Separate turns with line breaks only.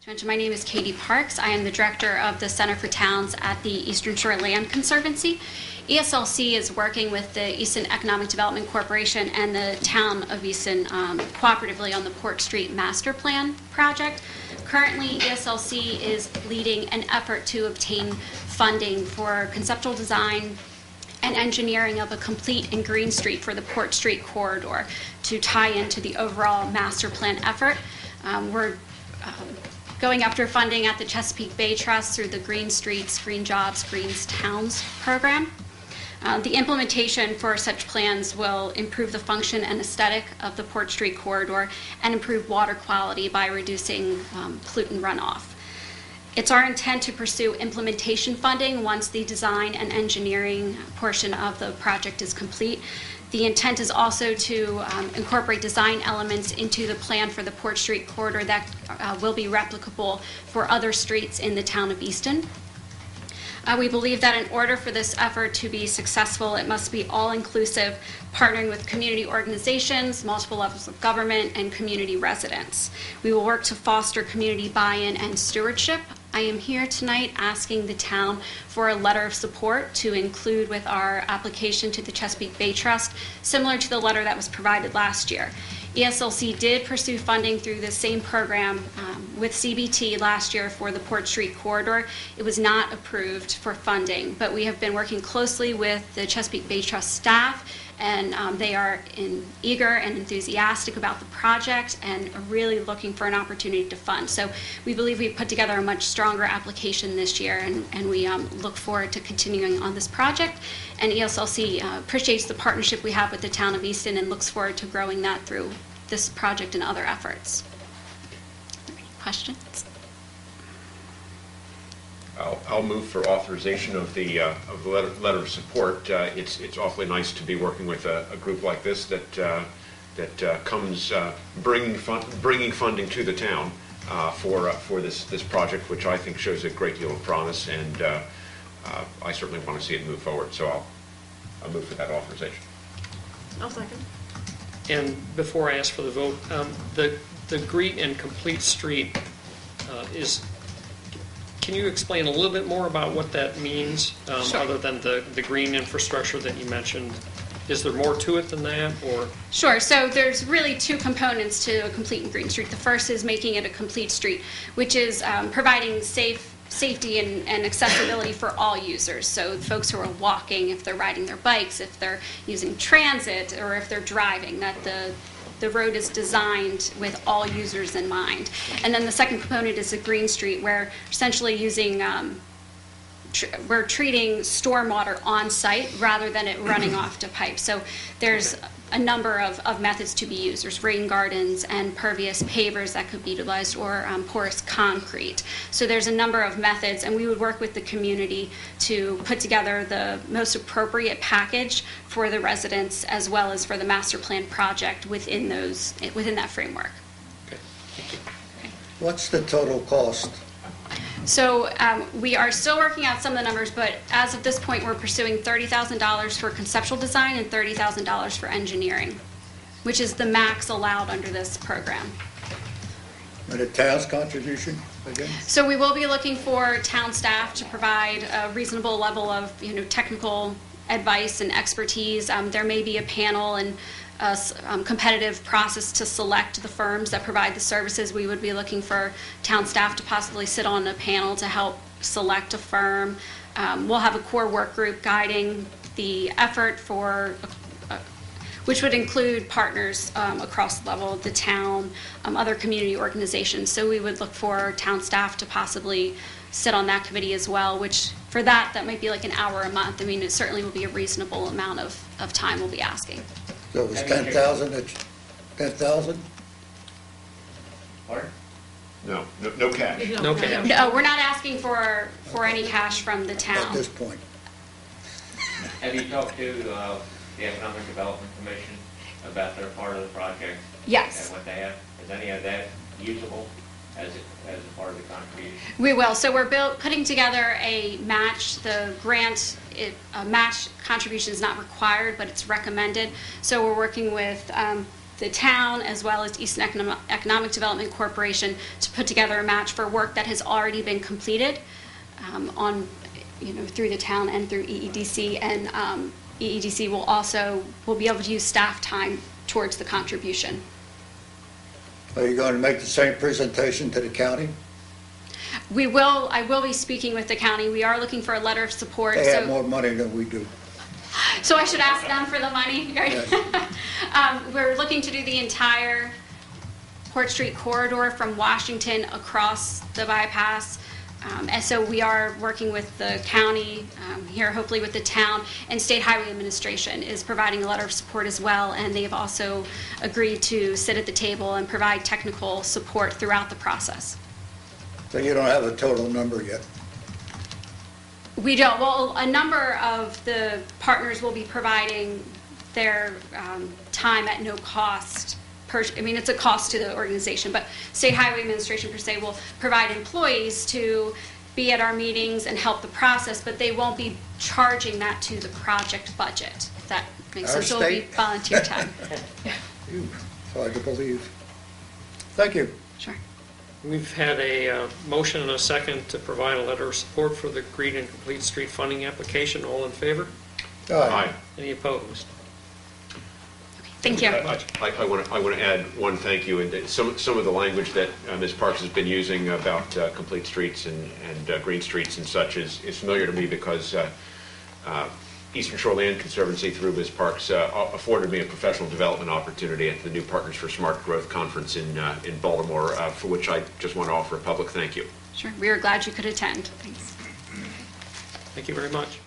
My name is Katie Parks. I am the director of the Center for Towns at the Eastern Shore Land Conservancy. ESLC is working with the Easton Economic Development Corporation and the town of Easton cooperatively on the Port Street Master Plan project. Currently, ESLC is leading an effort to obtain funding for conceptual design and engineering of a complete and green street for the Port Street corridor to tie into the overall master plan effort. We're going after funding at the Chesapeake Bay Trust through the Green Streets, Green Jobs, Green Towns program. The implementation for such plans will improve the function and aesthetic of the Port Street corridor and improve water quality by reducing pollutant runoff. It's our intent to pursue implementation funding once the design and engineering portion of the project is complete. The intent is also to incorporate design elements into the plan for the Port Street corridor that will be replicable for other streets in the town of Easton. We believe that in order for this effort to be successful, it must be all-inclusive, partnering with community organizations, multiple levels of government, and community residents. We will work to foster community buy-in and stewardship. I am here tonight asking the town for a letter of support to include with our application to the Chesapeake Bay Trust, similar to the letter that was provided last year. ESLC did pursue funding through the same program with CBT last year for the Port Street corridor. It was not approved for funding, but we have been working closely with the Chesapeake Bay Trust staff, and they are eager and enthusiastic about the project and are really looking for an opportunity to fund. So we believe we've put together a much stronger application this year, and we look forward to continuing on this project. And ESLC appreciates the partnership we have with the town of Easton and looks forward to growing that through this project and other efforts. Any questions?
I'll move for authorization of the letter of support. It's awfully nice to be working with a group like this that comes bringing funding to the town for this project, which I think shows a great deal of promise, and I certainly want to see it move forward. So I'll move for that authorization.
I'll second.
And before I ask for the vote, the green and complete street is. Can you explain a little bit more about what that means,
Sure.
other than the green infrastructure that you mentioned? Is there more to it than that, or?
Sure. So there's really two components to a complete and green street. The first is making it a complete street, which is providing safety and accessibility for all users. So folks who are walking, if they're riding their bikes, if they're using transit, or if they're driving, that the road is designed with all users in mind. And then the second component is a green street, where essentially using we're treating stormwater on site rather than it running off to pipes. So there's a number of methods to be used. There's rain gardens and pervious pavers that could be utilized, or porous concrete. So there's a number of methods, and we would work with the community to put together the most appropriate package for the residents as well as for the master plan project within that framework.
Okay, thank you.
Okay.
What's the total cost?
So we are still working out some of the numbers, but as of this point, we're pursuing $30,000 for conceptual design and $30,000 for engineering, which is the max allowed under this program.
And the town's contribution again?
So we will be looking for town staff to provide a reasonable level of technical advice and expertise. There may be a panel and a competitive process to select the firms that provide the services. We would be looking for town staff to possibly sit on a panel to help select a firm. We'll have a core work group guiding the effort which would include partners across the level of the town, other community organizations. So we would look for town staff to possibly sit on that committee as well, which for that might be like an hour a month. I mean, it certainly will be a reasonable amount of time we'll be asking.
So it was 10,000, it's 10,000?
No cash.
No cash.
No, we're not asking for any cash from the
At
town.
this point.
Have you talked to the Economic Development Commission about their part of the project?
Yes.
And what they have? Is any of that usable as a part of the contribution?
We will. So we're putting together a match. The grant, a match contribution is not required, but it's recommended. So we're working with the town as well as Easton Economic Development Corporation to put together a match for work that has already been completed through the town and through EEDC, and EEDC will be able to use staff time towards the contribution.
Are you going to make the same presentation to the county?
I will be speaking with the county. We are looking for a letter of support.
They have more money than we do.
So I should ask them for the money?
Yes.
We're looking to do the entire Port Street corridor from Washington across the bypass. And so we are working with the county here, hopefully with the town, and State Highway Administration is providing a letter of support as well, and they've also agreed to sit at the table and provide technical support throughout the process.
So you don't have a total number yet?
We don't. Well, a number of the partners will be providing their time at no cost. It's a cost to the organization, but State Highway Administration per se will provide employees to be at our meetings and help the process, but they won't be charging that to the project budget, if that makes sense. So it'll be volunteer time.
It's hard to believe. Thank you.
Sure.
We've had a motion and a second to provide a letter of support for the Green and Complete Street funding application. All in favor?
Aye.
Any opposed?
Thank you.
I want to add one thank you. And some of the language that Ms. Parks has been using about complete streets and green streets and such is familiar to me because Eastern Shore Land Conservancy through Ms. Parks afforded me a professional development opportunity at the New Partners for Smart Growth Conference in Baltimore, for which I just want to offer a public thank you.
Sure. We are glad you could attend. Thanks.
Thank you very much.